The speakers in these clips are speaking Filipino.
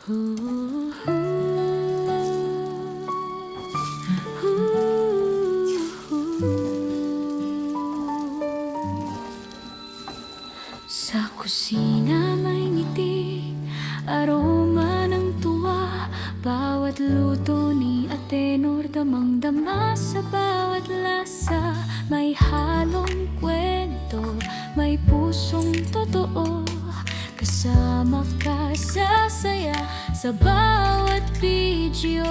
Sa kusina may ngiti, aroma ng tuwa. Bawat luto ni Atenor, damang-dama sa bawat lasa. May halong kwento, may pusong totoo. Kasama ka sa saya sa bawat video.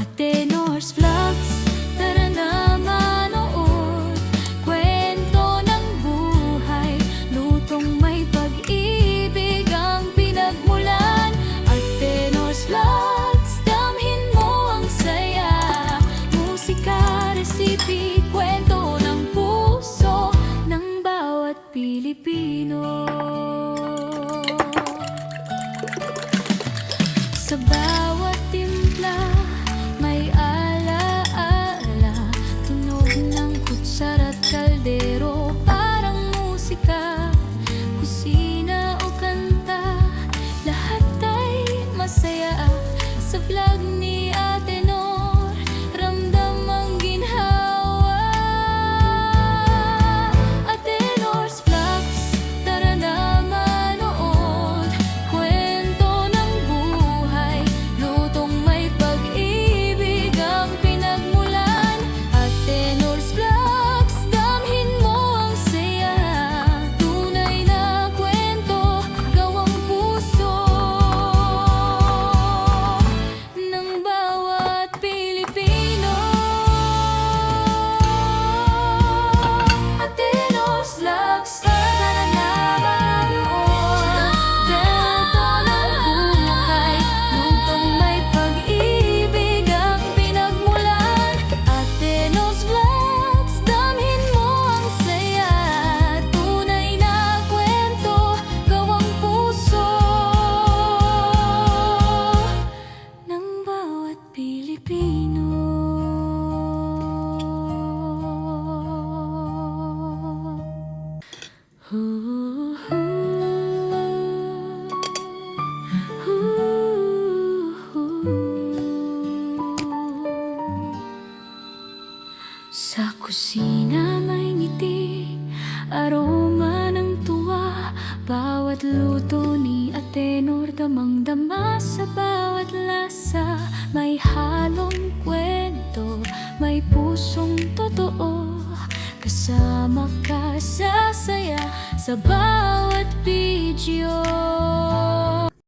Atenor's Vlogs, tara na manood. Kwento ng buhay, lutong may pag-ibig ang pinagmulan. Atenor's Vlogs, damhin mo ang saya. Musika, resipi, kwento ng puso ng bawat Pilipino. Sa bawat timpla may ala-ala, tunog ng kutsara at kaldero. Parang musika, kusina o kanta, lahat ay masaya. Sa vlog ni Atenor, ramdam ang ginhawa. Atenor's Vlogs, tara na manood. Kwento ng buhay, lutong may pag-ibig ang pinagmulan. Atenor's Vlogs, damhin mo ang saya. Tunay na kwento, gawang puso ng bawat Pilipino. Atenor's Vlogs, tara na manood. Kwento ng buhay, lutong may pag-ibig ang pinagmulan. Atenor's Vlogs, damhin mo ang saya. Tunay na kwento, gawang puso ng bawat Pilipino. Sa kusina may ngiti, aroma ng tuwa. Bawat luto ni Atenor, damang-dama sa bawat lasa. May halong kwento, may pusong totoo. Kasama ka sa saya sa bawat video.